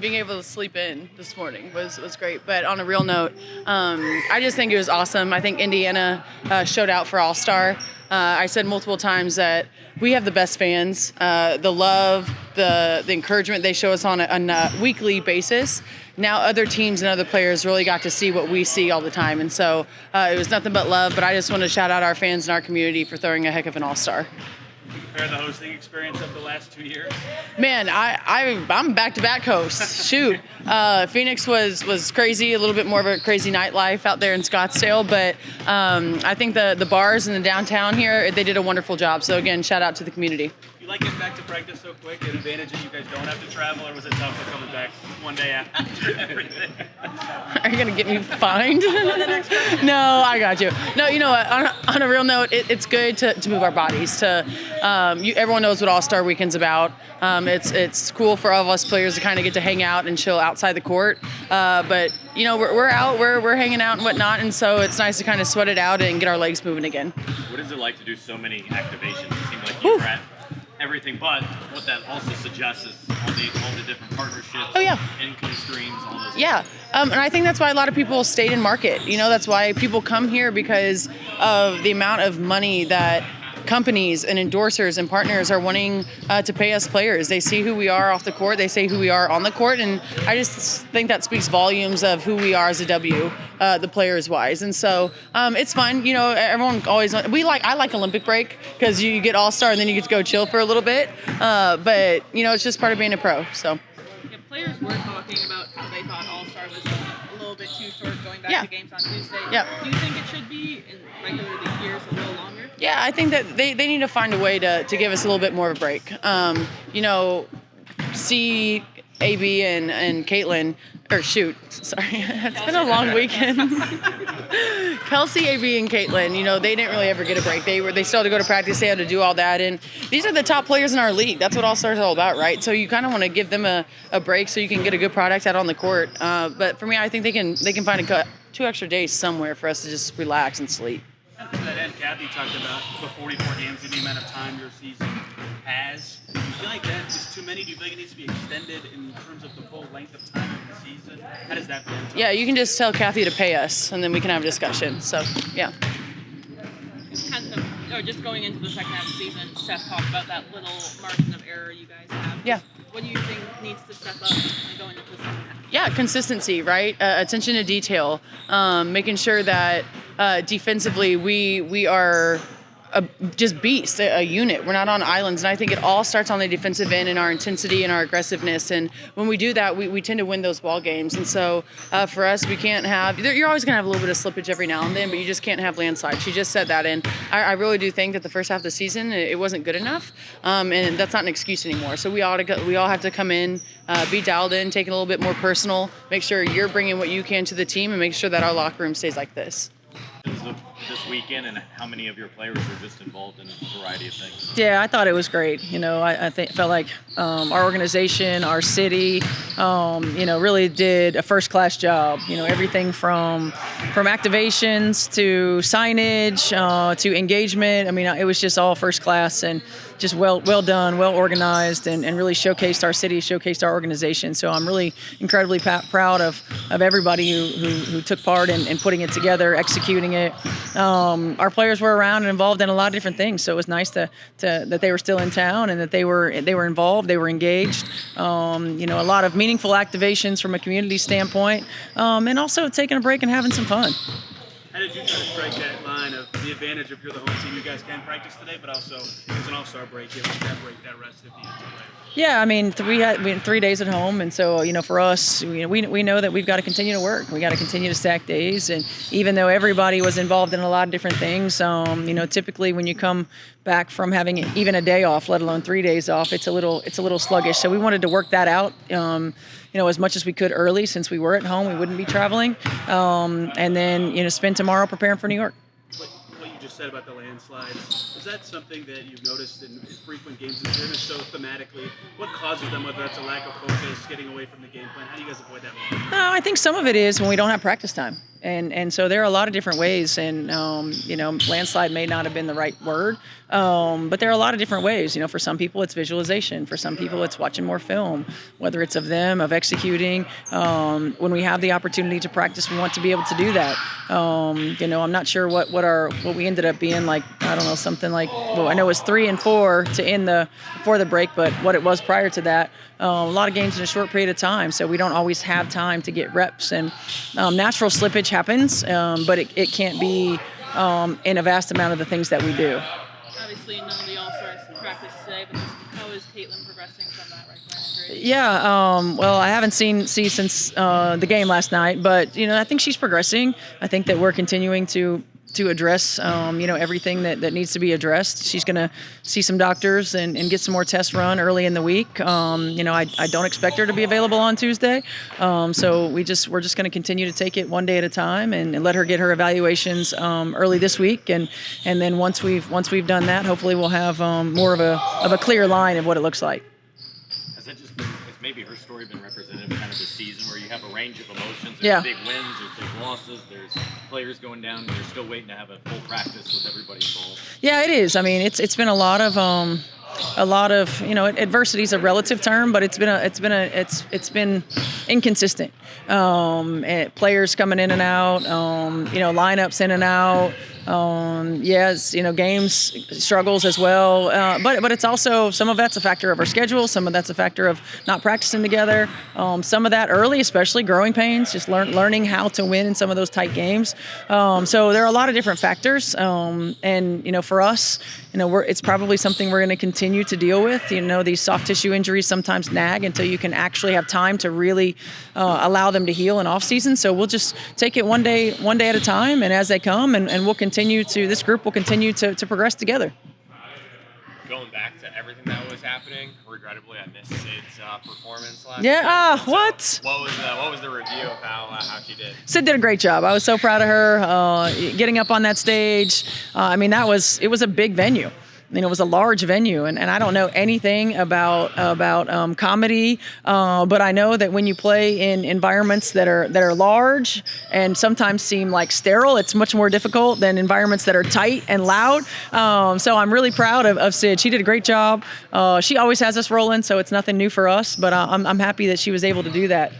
Being able to sleep in this morning was great. But on a real note, I just think it was awesome. I think Indiana showed out for All-Star. I said multiple times that we have the best fans. The love, the encouragement they show us on a weekly basis. Now other teams and other players really got to see what we see all the time. And so it was nothing but love. But I just want to shout out our fans and our community for throwing a heck of an All-Star. Compare the hosting experience of the last 2 years? Man, I'm back-to-back hosts. Shoot. Phoenix was crazy, a little bit more of a crazy nightlife out there in Scottsdale, but I think the bars and the downtown here, they did a wonderful job. So again, shout out to the community. You like getting back to practice so quick? An advantage that you guys don't have to travel, or was it tough for coming back one day after everything? Are you gonna get me fined? No, I got you. No, you know what? On a real note, it's good to move our bodies. Everyone knows what All-Star Weekend's about. It's cool for all of us players to kind of get to hang out and chill outside the court. But you know, we're out, we're hanging out and whatnot, and so it's nice to kind of sweat it out and get our legs moving again. What is it like to do so many activations? It seems like you're at everything, but what that also suggests is all the different partnerships, income streams, all those. Yeah, and I think that's why a lot of people stayed in market. You know, that's why people come here, because of the amount of money that companies and endorsers and partners are wanting to pay us players. They see who we are off the court, they see who we are on the court, and I just think that speaks volumes of who we are as a W, the players wise. And so it's fun. You know, everyone always I like Olympic break, because you get All-Star and then you get to go chill for a little bit. But you know, it's just part of being a pro. So yeah, players were talking about how they thought All-Star was a little bit too short, going back to games on Tuesday. Yeah. Do you think it should be in regular league years a little longer? Yeah, I think that they need to find a way to give us a little bit more of a break. You know, see AB and Caitlin, sorry, it's been a long weekend. Kelsey, AB, and Caitlin, you know, they didn't really ever get a break. They still had to go to practice, they had to do all that, and these are the top players in our league. That's what All-Star is all about, right? So you kind of want to give them a break so you can get a good product out on the court. But for me, I think they can find 2 extra days somewhere for us to just relax and sleep. To that end, Kathy talked about the 44 games and the amount of time your season has. Do you feel like that is too many? Do you feel like it needs to be extended in terms of the full length of time of the season? How does that feel? Yeah, you can just tell Kathy to pay us, and then we can have a discussion. So, yeah. Just going into the second half of the season, Seth talked about that little margin of error you guys have. Yeah. What do you think needs to step up going into the second half? Yeah, consistency, right? Attention to detail, making sure that defensively we are just beast, a unit. We're not on islands, and I think it all starts on the defensive end and our intensity and our aggressiveness. And when we do that, we tend to win those ball games. And so for us, we can't have. You're always going to have a little bit of slippage every now and then, but you just can't have landslides. She just said that, and I really do think that the first half of the season it wasn't good enough, and that's not an excuse anymore. So we all have to come in, be dialed in, take it a little bit more personal, make sure you're bringing what you can to the team, and make sure that our locker room stays like this. This weekend, and how many of your players were just involved in a variety of things? Yeah, I thought it was great. You know, I felt like our organization, our city, you know, really did a first-class job. You know, everything from activations to signage to engagement. I mean, it was just all first class and just well done, well organized, and really showcased our city, showcased our organization. So I'm really incredibly proud of everybody who took part in putting it together, executing it. Our players were around and involved in a lot of different things, so it was nice that they were still in town and that they were involved, they were engaged. You know, a lot of meaningful activations from a community standpoint, and also taking a break and having some fun. How did you try to strike that line of the advantage of you're the home team, you guys can practice today, but also it's an All-Star break, you have that break, that rest if needed to play? Yeah, I mean, we had 3 days at home, and so, you know, for us, we know that we've got to continue to work. We got to continue to stack days, and even though everybody was involved in a lot of different things, you know, typically when you come back from having even a day off, let alone 3 days off, it's a little sluggish. So we wanted to work that out, you know, as much as we could early, since we were at home, we wouldn't be traveling, and then, you know, spend tomorrow preparing for New York. What you just said about the landslides, is that something that you've noticed in frequent games in fairness? So thematically, what causes them, whether that's a lack of focus, getting away from the game plan? How do you guys avoid that? I think some of it is when we don't have practice time. And so there are a lot of different ways, and landslide may not have been the right word, but there are a lot of different ways. For some people it's visualization, for some people it's watching more film, whether it's of them, of executing. When we have the opportunity to practice, we want to be able to do that. I'm not sure what we ended up being like. I don't know, something like, well, I know it was 3 and 4 to end before the break, but what it was prior to that. A lot of games in a short period of time, so we don't always have time to get reps. And natural slippage happens, but it can't be in a vast amount of the things that we do. Obviously, none of the All-Stars practice today, but how is Caitlin progressing from that right now? Yeah, well, I haven't seen since the game last night, but I think she's progressing. I think that we're continuing to address, everything that needs to be addressed. She's going to see some doctors and get some more tests run early in the week. I don't expect her to be available on Tuesday. So we're just going to continue to take it one day at a time and let her get her evaluations early this week. And then once we've done that, hopefully we'll have more of a clear line of what it looks like. Has maybe her story been representative of kind of the season where you have a range of emotions? There's Yeah. big wins, there's big losses, there's players going down, but you're still waiting to have a full practice with everybody involved. Yeah, it is. I mean, it's been a lot of adversity is a relative term, but it's been inconsistent. Players coming in and out, lineups in and out. Games struggles as well. But it's also, some of that's a factor of our schedule. Some of that's a factor of not practicing together. Some of that early, especially growing pains, just learning how to win in some of those tight games. So there are a lot of different factors. And for us, it's probably something we're going to continue to deal with. These soft tissue injuries sometimes nag until you can actually have time to really allow them to heal in off season. So we'll just take it one day at a time, and as they come, and we'll continue to, this group will continue to progress together. Going back to everything that was happening, regrettably I missed Sid's performance last Yeah, night. what? What was the review of how she did? Sid did a great job. I was so proud of her, getting up on that stage. It was a big venue. It was a large venue, and I don't know anything about comedy, but I know that when you play in environments that are large and sometimes seem like sterile, it's much more difficult than environments that are tight and loud. So I'm really proud of Sid. She did a great job. She always has us rolling, so it's nothing new for us, but I'm happy that she was able to do that.